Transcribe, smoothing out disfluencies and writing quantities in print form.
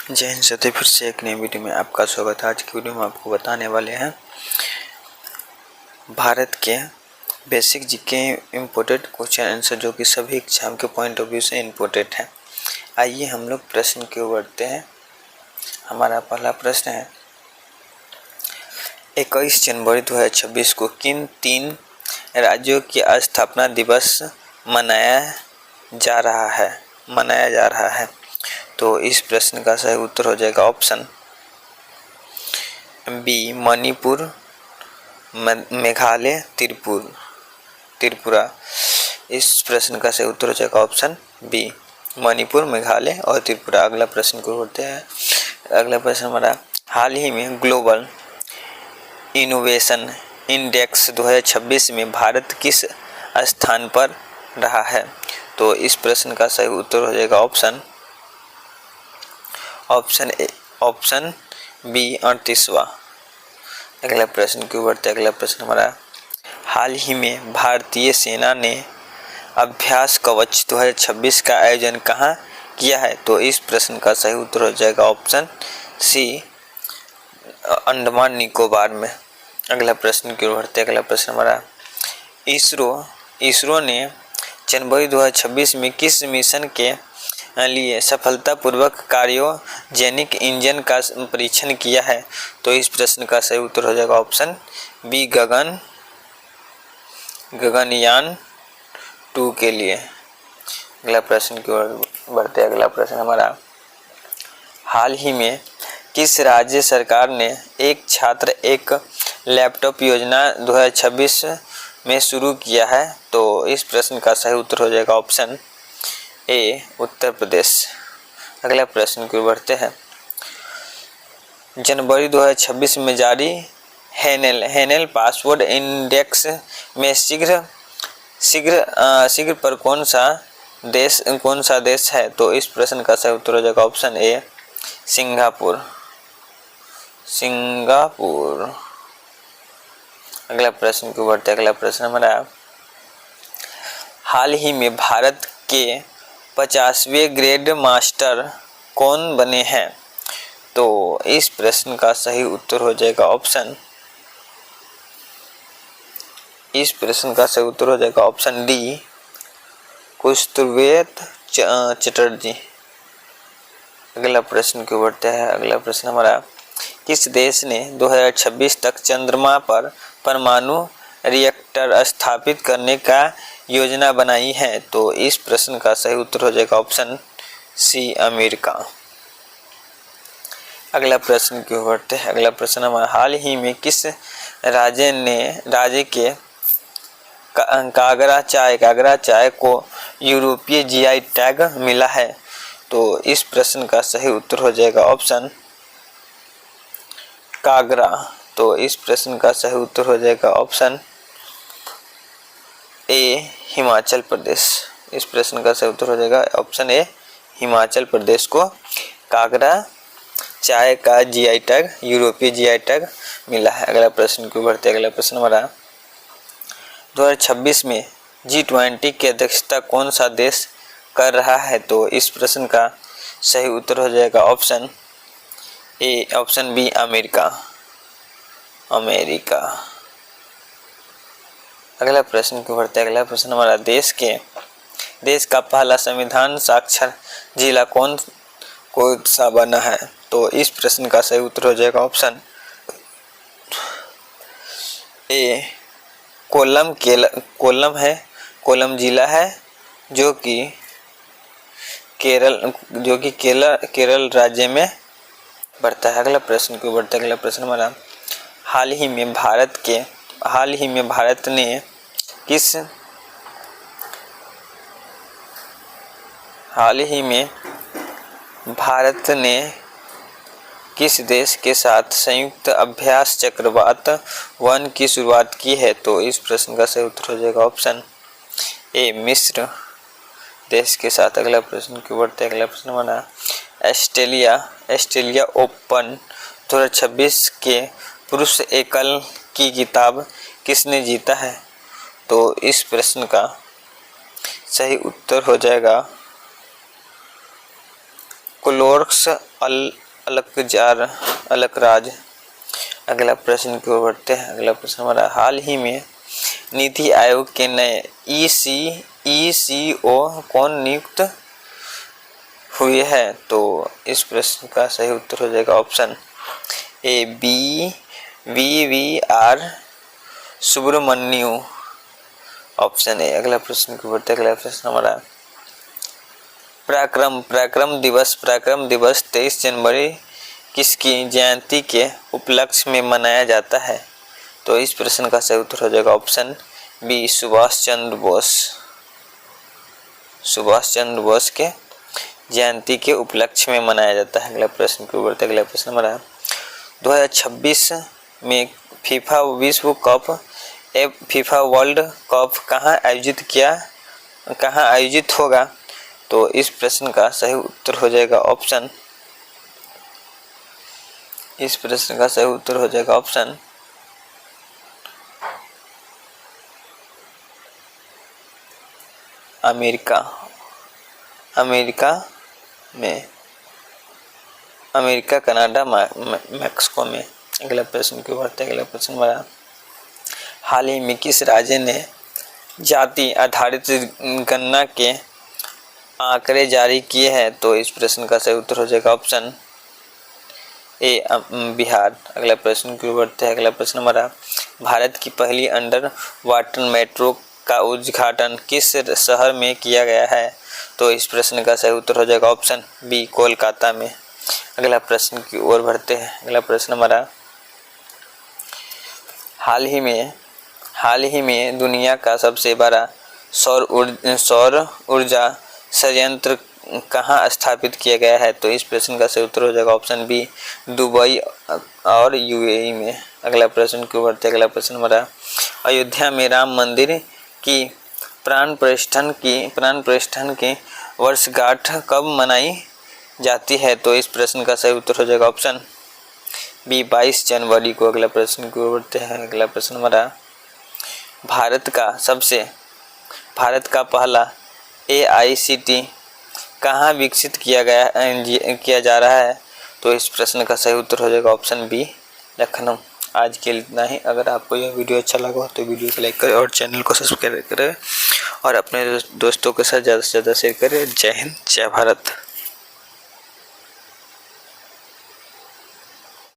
जय हिंद साथी, फिर से एक नई वीडियो में आपका स्वागत है। आज की वीडियो में आपको बताने वाले हैं भारत के basic GK imported question answer, जो कि सभी एग्जाम के पॉइंट ऑफ व्यू से इम्पोर्टेंट है। आइए हम लोग प्रश्न की ओर बढ़ते हैं। हमारा पहला प्रश्न है, 21 जनवरी 2026 को किन 3 राज्यों की स्थापना दिवस मनाया जा रहा है? तो इस प्रश्न का सही उत्तर हो जाएगा ऑप्शन बी, मणिपुर, मेघालय, त्रिपुरा। इस प्रश्न का सही उत्तर हो जाएगा ऑप्शन बी, मणिपुर, मेघालय और त्रिपुरा। अगला प्रश्न को होते हैं। अगला प्रश्न हमारा, हाल ही में ग्लोबल इनोवेशन इंडेक्स 2026 में भारत किस स्थान पर रहा है? तो इस प्रश्न का सही उत्तर हो जाएगा ऑप्शन बी, 38वां। अगला प्रश्न की ओर बढ़ते। अगला प्रश्न हमारा, हाल ही में भारतीय सेना ने अभ्यास कवच 2026 का आयोजन कहाँ किया है? तो इस प्रश्न का सही उत्तर हो जाएगा ऑप्शन सी, अंडमान निकोबार में। अगला प्रश्न की ओर बढ़ते। अगला प्रश्न हमारा, इसरो ने जनवरी 2026 में किस मिशन के लिए सफलतापूर्वक क्रायोजेनिक इंजन का परीक्षण किया है? तो इस प्रश्न का सही उत्तर हो जाएगा ऑप्शन बी, गगनयान 2 के लिए। अगला प्रश्न की ओर बढ़ते। अगला प्रश्न हमारा, हाल ही में किस राज्य सरकार ने एक छात्र एक लैपटॉप योजना 2026 में शुरू किया है? तो इस प्रश्न का सही उत्तर हो जाएगा ऑप्शन ए, उत्तर प्रदेश। अगला प्रश्न की ओर बढ़ते हैं। जनवरी 2026 में जारी हेनेल पासवर्ड इंडेक्स में शीघ्र पर कौन सा देश है? तो इस प्रश्न का सही उत्तर हो जाएगा ऑप्शन ए, सिंगापुर। अगला प्रश्न की ओर बढ़ते। अगला प्रश्न हमारा, हाल ही में भारत के 50वें ग्रैंड मास्टर कौन बने हैं? तो इस प्रश्न का सही उत्तर हो जाएगा ऑप्शन डी, कस्तूरबा चटर्जी। अगला प्रश्न की ओर बढ़ते हैं। अगला प्रश्न हमारा, किस देश ने 2026 तक चंद्रमा पर परमाणु रिएक्टर स्थापित करने का योजना बनाई है? तो इस प्रश्न का सही उत्तर हो जाएगा ऑप्शन सी, अमेरिका। अगला प्रश्न की ओर बढ़ते हैं। अगला प्रश्न हमारा, हाल ही में किस राज्य के कागरा चाय को यूरोपीय जीआई टैग मिला है? तो इस प्रश्न का सही उत्तर हो जाएगा ऑप्शन कागरा। तो इस प्रश्न का सही उत्तर हो जाएगा ऑप्शन ए, हिमाचल प्रदेश। इस प्रश्न का सही उत्तर हो जाएगा ऑप्शन ए, हिमाचल प्रदेश को कागरा चाय का जीआई टैग, यूरोपीय जीआई टैग मिला है। अगला प्रश्न की ओर बढ़ते। अगला प्रश्न हमारा, 2026 में G20 की अध्यक्षता कौन सा देश कर रहा है? तो इस प्रश्न का सही उत्तर हो जाएगा option A, option B, America. अगला प्रश्न की ओर बढ़ते। अगला प्रश्न हमारा, देश का पहला संविधान साक्षर जिला कौन सा बना है? तो इस प्रश्न का सही उत्तर हो जाएगा ऑप्शन ए, कोल्लम जिला है, जो कि केरल राज्य में बढ़ता है। अगला प्रश्न की ओर बढ़ते। अगला प्रश्न हमारा, हाल ही में भारत ने किस देश के साथ संयुक्त अभ्यास चक्रवात 1 की शुरुआत की है? तो इस प्रश्न का सही उत्तर हो जाएगा ऑप्शन ए, मिस्र देश के साथ। अगला प्रश्न की ओर बढ़ते। अगला प्रश्न हमारा, ऑस्ट्रेलिया ओपन 2026 के पुरुष एकल की खिताब किसने जीता है? तो इस प्रश्न का सही उत्तर हो जाएगा क्लोर्क्स अलकराज। अगला प्रश्न की ओर बढ़ते हैं। अगला प्रश्न हमारा, हाल ही में नीति आयोग के नए ईसीओ कौन नियुक्त हुए हैं? तो इस प्रश्न का सही उत्तर हो जाएगा option A VVR Subramanyu, option A. अगला प्रश्न की बढ़ते हैं। अगला प्रश्न हमारा, पराक्रम दिवस 23 जनवरी किसकी जयंती के उपलक्ष्य में मनाया जाता है? तो इस प्रश्न का सही उत्तर हो जाएगा ऑप्शन बी सुभाष चंद्र बोस के जयंती के उपलक्ष्य में मनाया जाता है। अगला प्रश्न की बढ़ते हैं। अगला प्रश्न हमारा, 2026 में फीफा वर्ल्ड कप कहाँ आयोजित होगा? तो इस प्रश्न का सही उत्तर हो जाएगा ऑप्शन अमेरिका कनाडा मैक्सिको में। अगला प्रश्न की बढ़ते हैं। अगला प्रश्न हमारा, हाल ही में किस राज्य ने जाति आधारित गणना के आंकड़े जारी किए हैं? तो इस प्रश्न का सही उत्तर हो जाएगा ऑप्शन ए बिहार। अगला प्रश्न की ओर बढ़ते हैं। अगला प्रश्न हमारा, भारत की पहली अंडर वाटर मेट्रो का उद्घाटन किस शहर में किया गया है? तो इस प्रश्न का सही उत्तर हो जाएगा ऑप्शन बी कोलकाता में। अगला प्रश्न की ओर बढ़ते हैं। अगला प्रश्न हमारा, हाल ही में दुनिया का सबसे बड़ा सौर ऊर्जा संयंत्र कहाँ स्थापित किया गया है? तो इस प्रश्न का सही उत्तर हो जाएगा ऑप्शन बी दुबई और यूएई में। अगला प्रश्न की ओर बढ़ते हैं। अगला प्रश्न हमारा, अयोध्या में राम मंदिर की प्राण प्रतिष्ठा की वर्षगांठ कब मनाई जाती है? तो इस प्रश्न का सही उत्तर हो जाएगा ऑप्शन बी 22 जनवरी को। अगला प्रश्न की ओर बढ़ते हैं। अगला प्रश्न हमारा, भारत का पहला AICT कहाँ विकसित किया जा रहा है? तो इस प्रश्न का सही उत्तर हो जाएगा ऑप्शन बी लखनऊ। आज के लिए इतना ही। अगर आपको यह वीडियो अच्छा लगा हो तो वीडियो को लाइक करें और चैनल को सब्सक्राइब करें और अपने दोस्तों के साथ ज़्यादा से ज़्यादा शेयर करें। जय हिंद, जय भारत।